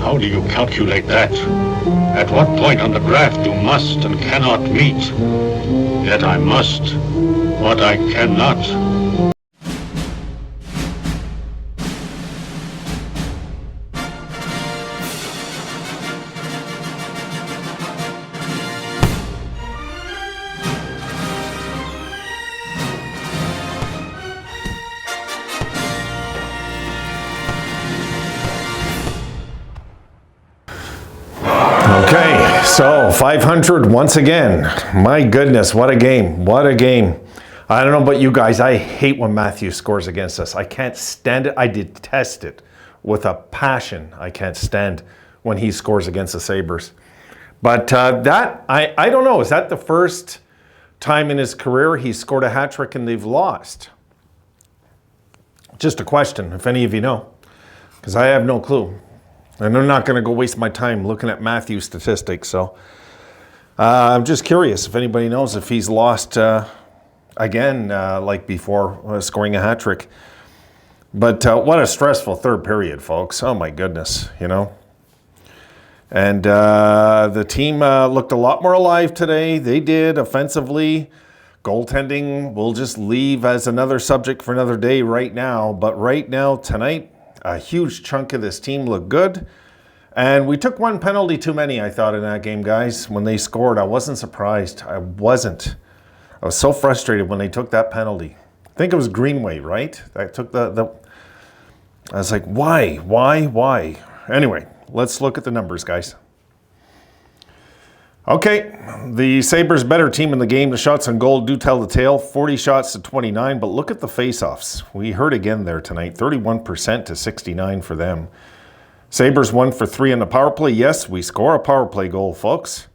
How do you calculate that? At what point on the graph you must and cannot meet? Yet I must what I cannot. Okay, so 500 once again. My goodness, what a game. What a game. I don't know about you guys. I hate when Matthews scores against us. I can't stand it. I detest it with a passion. I can't stand when he scores against the Sabres. But I don't know. Is that the first time in his career he scored a hat trick and they've lost? Just a question, if any of you know, because I have no clue. And I'm not going to go waste my time looking at Matthews' statistics. So I'm just curious if anybody knows if he's lost again like before scoring a hat trick. But what a stressful third period, folks. Oh, my goodness, you know. And the team looked a lot more alive today. They did offensively. Goaltending, we'll just leave as another subject for another day right now. But right now, tonight, a huge chunk of this team looked good. And we took one penalty too many, I thought, in that game, guys. When they scored, I wasn't surprised. I wasn't. I was so frustrated when they took that penalty. I think it was Greenway, right? That took I was like, why? Anyway, let's look at the numbers, guys. Okay, the Sabres better team in the game. The shots on goal do tell the tale. 40 shots to 29, but look at the faceoffs. We heard again there tonight, 31% to 69 for them. Sabres 1 for 3 on the power play. Yes, we score a power play goal, folks.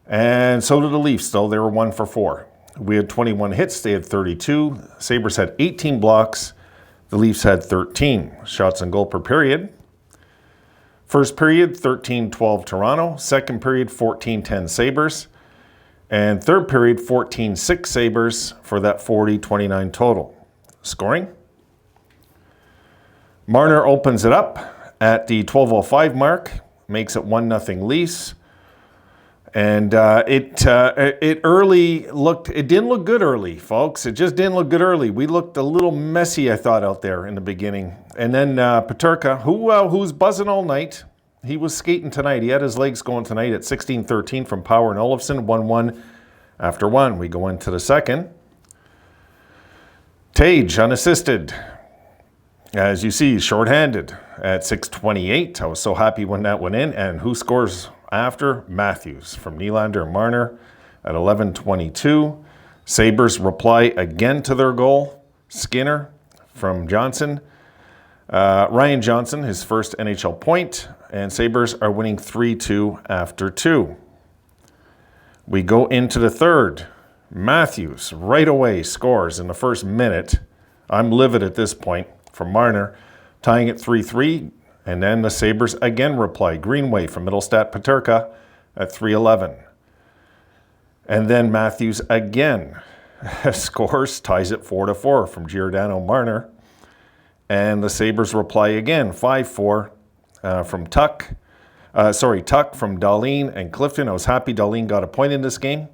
And so did the Leafs, though. They were 1 for 4. We had 21 hits. They had 32. Sabres had 18 blocks. The Leafs had 13 shots on goal per period. First period, 13-12 Toronto. Second period, 14-10 Sabres. And third period, 14-6 Sabres for that 40-29 total. Scoring. Marner opens it up at the 12:05 mark. Makes it 1-0 Leafs. And it didn't look good early, folks. It just didn't look good early. We looked a little messy, I thought, out there in the beginning. And then Peterka, who's buzzing all night, he was skating tonight. He had his legs going tonight at 16-13 from Power and Olofsson, 1-1 after 1. We go into the second. Tage, unassisted. As you see, shorthanded at 6:28. I was so happy when that went in. And who scores after? Matthews from Nylander and Marner at 11:22. Sabres reply again to their goal. Skinner from Johnson. Ryan Johnson, his first NHL point. And Sabres are winning 3-2 after 2. We go into the third. Matthews right away scores in the first minute. I'm livid at this point from Marner, tying it 3-3. And then the Sabres again reply. Greenway from Middlestat Peterka at 3:11. And then Matthews again scores, ties it 4-4 from Giordano Marner. And the Sabres reply again, 5-4 from Tuck. Tuck from Dahlin and Clifton. I was happy Dahlin got a point in this game.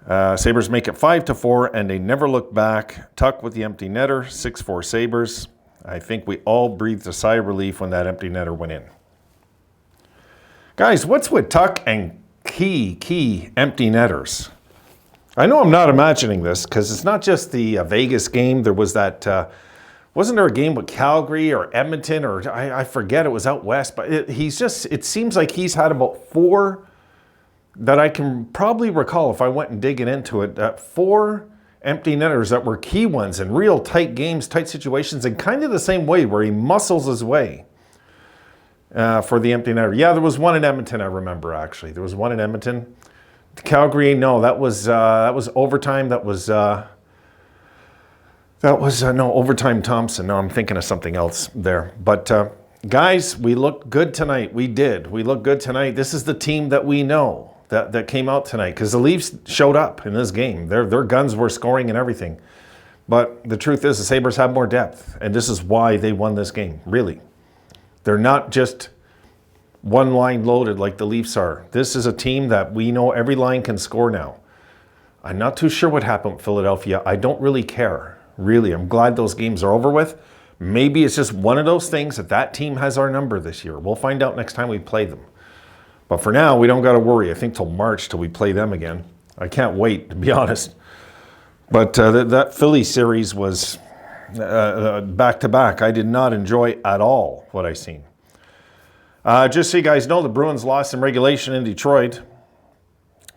Sabres make it 5-4, and they never look back. Tuck with the empty netter, 6-4 Sabres. I think we all breathed a sigh of relief when that empty netter went in. Guys, what's with Tuck and key empty netters? I know I'm not imagining this because it's not just the Vegas game. There was that, wasn't there a game with Calgary or Edmonton or I forget, it was out west, but it seems like he's had about 4 that I can probably recall if I went and digging into it, 4 empty netters that were key ones in real tight games, tight situations, and kind of the same way where he muscles his way for the empty netter. Yeah, there was one in Edmonton, I remember, actually. There was one in Edmonton. Calgary, no, that was overtime. That was overtime Thompson. No, I'm thinking of something else there. But guys, we looked good tonight. We did. We looked good tonight. This is the team that we know that came out tonight because the Leafs showed up in this game. Their guns were scoring and everything. But the truth is the Sabres have more depth, and this is why they won this game, really. They're not just one line loaded like the Leafs are. This is a team that we know every line can score now. I'm not too sure what happened with Philadelphia. I don't really care. Really, I'm glad those games are over with. Maybe it's just one of those things that team has our number this year. We'll find out next time we play them. But for now, we don't got to worry. I think till March till we play them again. I can't wait, to be honest. But that Philly series was back-to-back. I did not enjoy at all what I seen. Just so you guys know, the Bruins lost in regulation in Detroit.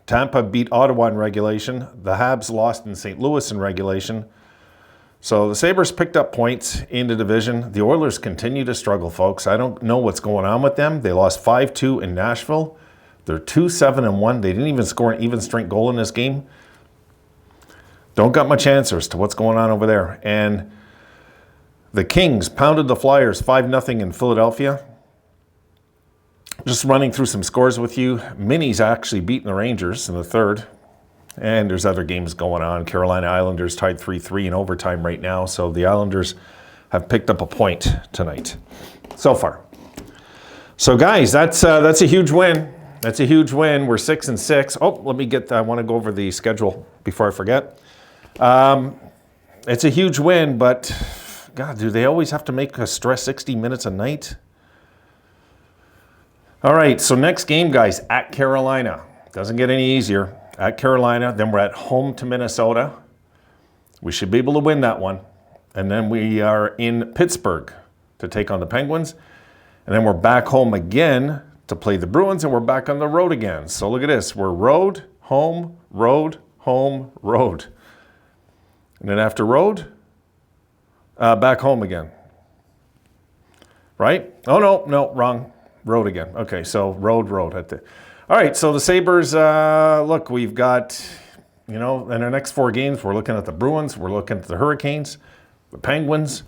Tampa beat Ottawa in regulation. The Habs lost in St. Louis in regulation. So the Sabres picked up points in the division. The Oilers continue to struggle, folks. I don't know what's going on with them. They lost 5-2 in Nashville. They're 2-7-1. They didn't even score an even strength goal in this game. Don't got much answers to what's going on over there. And the Kings pounded the Flyers 5-0 in Philadelphia. Just running through some scores with you. Minis actually beating the Rangers in the third. And there's other games going on. Carolina Islanders tied 3-3 in overtime right now. So the Islanders have picked up a point tonight so far. So guys, that's a huge win. That's a huge win. We're 6-6. Oh, I want to go over the schedule before I forget. It's a huge win, but God, do they always have to make us stress 60 minutes a night? All right, so next game, guys, at Carolina. Doesn't get any easier. At Carolina, then we're at home to Minnesota. We should be able to win that one. And then we are in Pittsburgh to take on the Penguins. And then we're back home again to play the Bruins, and we're back on the road again. So look at this. We're road, home, road, home, road. And then after road, back home again. Right? Oh, no, wrong. Road again. Okay, so road. All right, so the Sabres, look, we've got, in our next 4 games, we're looking at the Bruins, we're looking at the Hurricanes, the Penguins.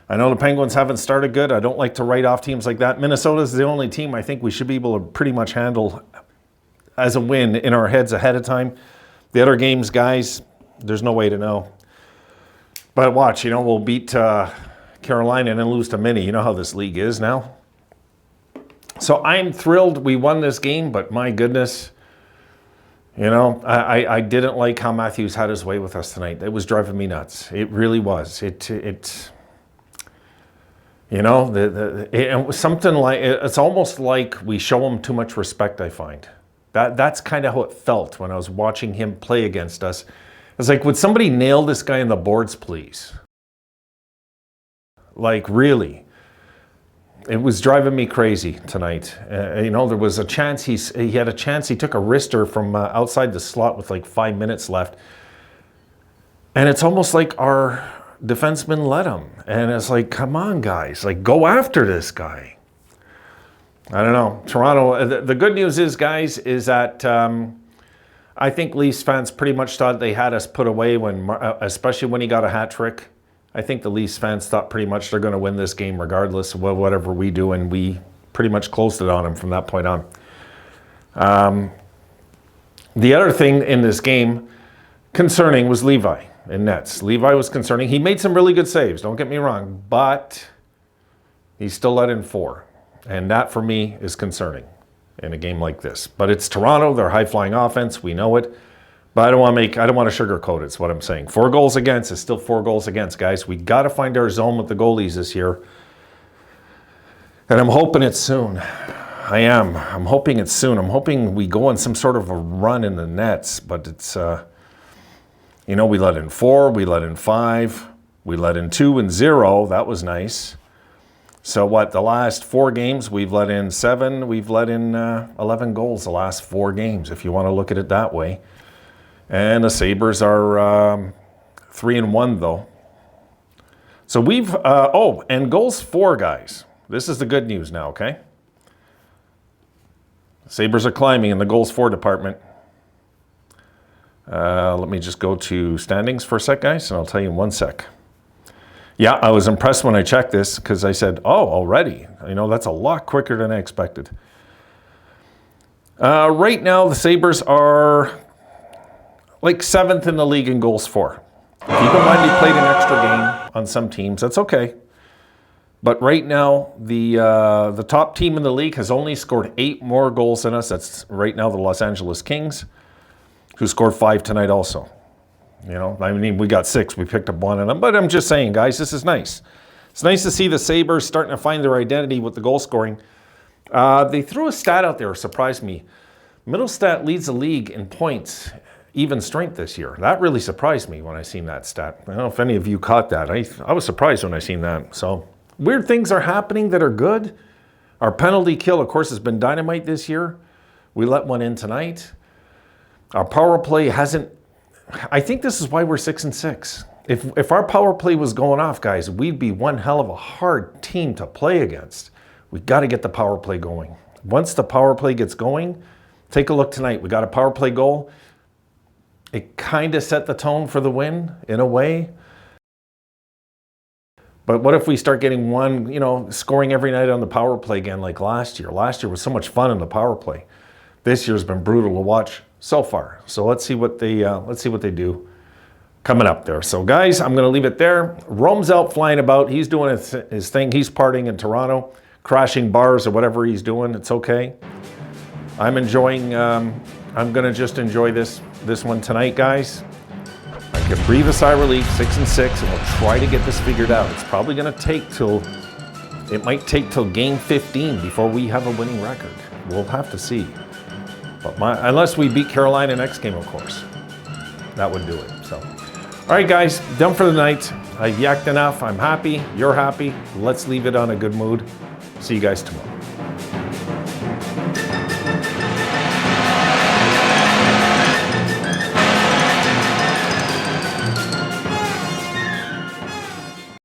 I know the Penguins haven't started good. I don't like to write off teams like that. Minnesota's the only team I think we should be able to pretty much handle as a win in our heads ahead of time. The other games, guys, there's no way to know. But watch, we'll beat Carolina and then lose to Mini. You know how this league is now. So I'm thrilled we won this game, but my goodness, I didn't like how Matthews had his way with us tonight. It was driving me nuts. It really was. It was something like, it's almost like we show him too much respect, I find. That's kind of how it felt when I was watching him play against us. It's like, would somebody nail this guy in the boards, please? Like, really? It was driving me crazy tonight. There was a chance, he had a chance, he took a wrister from outside the slot with like 5 minutes left. And it's almost like our defenseman let him. And it's like, come on, guys, like, go after this guy. I don't know. Toronto, the good news is, guys, is that I think Leafs fans pretty much thought they had us put away, especially when he got a hat trick. I think the Leafs fans thought pretty much they're going to win this game regardless of whatever we do, and we pretty much closed it on them from that point on. The other thing in this game concerning was Levi in nets. Levi was concerning. He made some really good saves, don't get me wrong, but he still let in 4. And that, for me, is concerning in a game like this. But it's Toronto, they're high-flying offense, we know it. But I don't want to sugarcoat it, is what I'm saying. 4 goals against is still 4 goals against, guys. We got to find our zone with the goalies this year. And I'm hoping it's soon. I am. I'm hoping it's soon. I'm hoping we go on some sort of a run in the nets. But it's, we let in 4, we let in 5, we let in 2 and 0. That was nice. So the last 4 games, we've let in 7. We've let in 11 goals the last 4 games, if you want to look at it that way. And the Sabres are 3-1, though. So we've, and goals for, guys. This is the good news now, okay? Sabres are climbing in the goals for department. Let me just go to standings for a sec, guys, and I'll tell you in 1 sec. Yeah, I was impressed when I checked this because I said, already. That's a lot quicker than I expected. Right now, the Sabres are like 7th in the league in goals for. Keep in mind, they played an extra game on some teams. That's okay. But right now, the top team in the league has only scored 8 more goals than us. That's right now the Los Angeles Kings, who scored 5 tonight also. You know, I mean, we got 6. We picked up 1 of them. But I'm just saying, guys, this is nice. It's nice to see the Sabres starting to find their identity with the goal scoring. They threw a stat out there, surprised me. Middlestat leads the league in points, even strength this year. That really surprised me when I seen that stat. I don't know if any of you caught that. I was surprised when I seen that. So weird things are happening that are good. Our penalty kill, of course, has been dynamite this year. We let one in tonight. Our power play hasn't. I think this is why we're 6-6. If our power play was going off, guys, we'd be one hell of a hard team to play against. We got to get the power play going. Once the power play gets going, take a look tonight. We got a power play goal. It kind of set the tone for the win in a way. But what if we start getting one, you know, scoring every night on the power play again like last year? Last year was so much fun in the power play. This year's been brutal to watch so far. So let's see what they do coming up there. So guys, I'm going to leave it there. Rome's out flying about. He's doing his thing. He's partying in Toronto, crashing bars or whatever he's doing. It's okay. I'm enjoying. I'm going to just enjoy this one tonight, guys. I can breathe a sigh of relief. 6-6, and we'll try to get this figured out. It's probably going to take it might take till game 15 before we have a winning record. We'll have to see. But unless we beat Carolina next game, of course, that would do it. So, all right, guys, done for the night. I've yacked enough. I'm happy. You're happy. Let's leave it on a good mood. See you guys tomorrow.